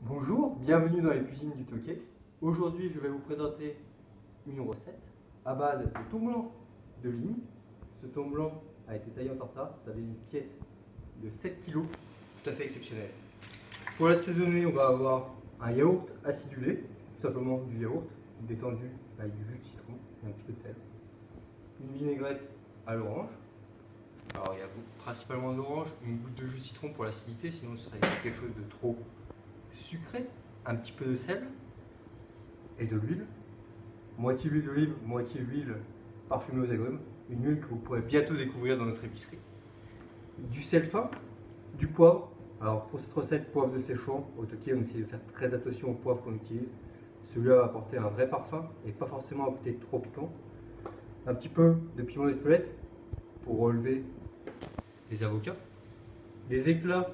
Bonjour, bienvenue dans les cuisines du Toquet. Aujourd'hui, je vais vous présenter une recette à base de thon blanc de ligne. Ce thon blanc a été taillé en tartare, ça fait une pièce de 7 kg, tout à fait exceptionnelle. Pour l'assaisonner, on va avoir un yaourt acidulé, tout simplement du yaourt détendu avec du jus de citron et un petit peu de sel. Une vinaigrette à l'orange. Alors il y a principalement de l'orange, une goutte de jus de citron pour l'acidité, sinon ce serait quelque chose de trop sucré, un petit peu de sel et de l'huile. Moitié huile d'olive, moitié huile parfumée aux agrumes. Une huile que vous pourrez bientôt découvrir dans notre épicerie. Du sel fin, du poivre. Alors pour cette recette, poivre de Séchon, au Toquet, on essaie de faire très attention au poivre qu'on utilise. Celui-là va apporter un vrai parfum et pas forcément un côté trop piquant. Un petit peu de piment d'Espelette pour relever les avocats. Des éclats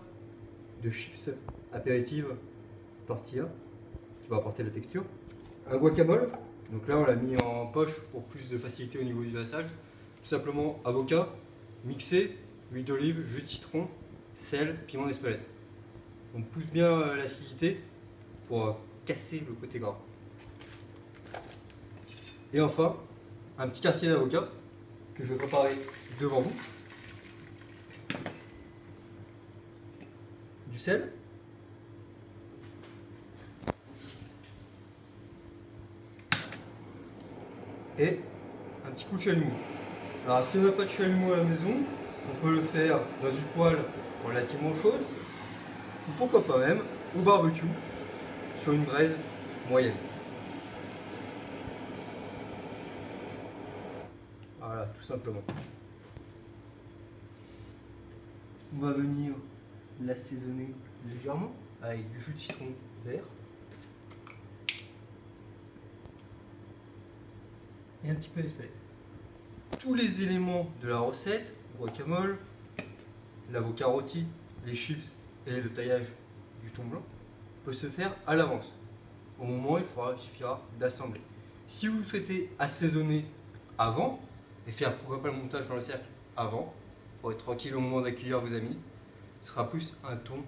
de chips apéritives tortilla qui va apporter la texture. Un guacamole, donc là on l'a mis en poche pour plus de facilité au niveau du dressage. Tout simplement avocat, mixé, huile d'olive, jus de citron, sel, piment d'Espelette. On pousse bien l'acidité pour casser le côté gras. Et enfin, un petit quartier d'avocat que je vais préparer devant vous. Du sel. Et un petit coup de chalumeau. Alors si on n'a pas de chalumeau à la maison, on peut le faire dans une poêle relativement chaude, ou pourquoi pas même au barbecue, sur une braise moyenne. Voilà, tout simplement. On va venir l'assaisonner légèrement avec du jus de citron vert et un petit peu d'espelette. Tous les éléments de la recette, guacamole, l'avocat rôti, les chips et le taillage du thon blanc, peut se faire à l'avance. Au moment, il suffira d'assembler. Si vous souhaitez assaisonner avant et faire pourquoi pas le montage dans le cercle avant, pour être tranquille au moment d'accueillir vos amis, ce sera plus un thon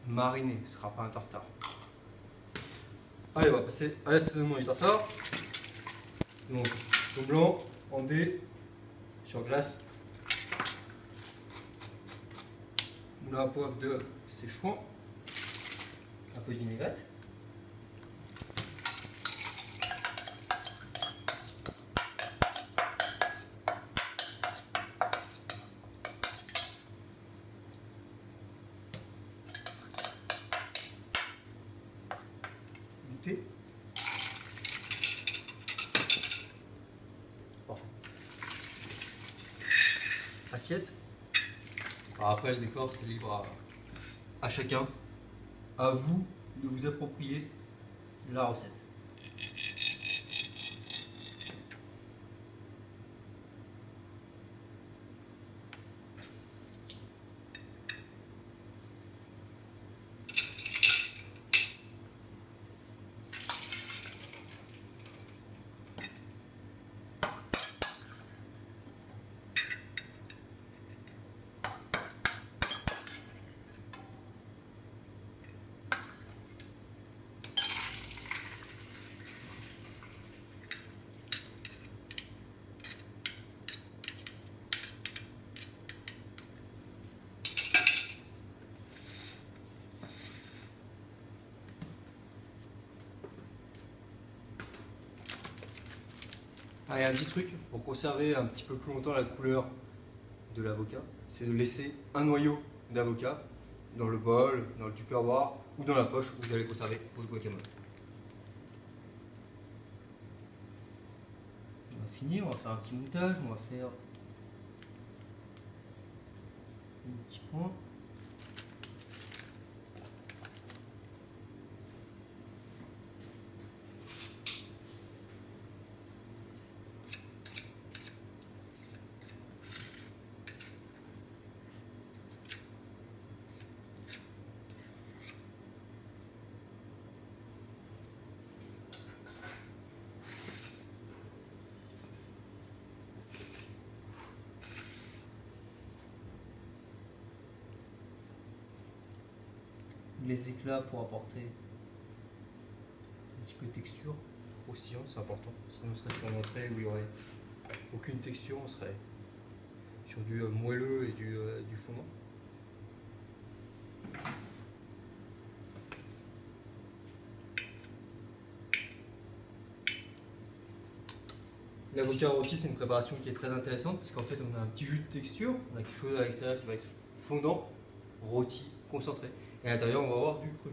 mariné, ce ne sera pas un tartare. Allez, on va passer à l'assaisonnement du tartare. Donc, thon blanc en dés sur glace. Moulin à poivre de Séchouan. Un peu de vinaigrette. Du thé. Parfait. Assiette. Alors après le décor c'est libre à chacun. À vous de vous approprier la recette. Ah, et un petit truc pour conserver un petit peu plus longtemps la couleur de l'avocat, c'est de laisser un noyau d'avocat dans le bol, dans le tupperware ou dans la poche où vous allez conserver votre guacamole. On va finir, on va faire un petit montage, on va faire un petit point. Les éclats pour apporter petit peu de texture, croustillant, c'est important. Sinon on serait sur une entrée où il n'y aurait aucune texture, on serait sur du moelleux et du fondant. L'avocat rôti, c'est une préparation qui est très intéressante parce qu'en fait, on a un petit jus de texture, on a quelque chose à l'extérieur qui va être fondant, rôti, concentré. Et à l'intérieur, on va avoir du cru.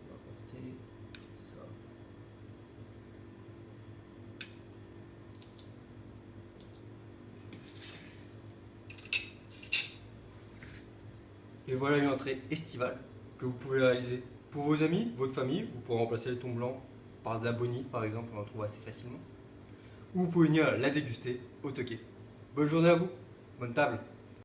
On va apporter ça. Et voilà une entrée estivale que vous pouvez réaliser pour vos amis, votre famille. Vous pouvez remplacer le thon blanc par de la bonite, par exemple, on en trouve assez facilement. Ou vous pouvez venir la déguster au Toqué. Bonne journée à vous, bonne table.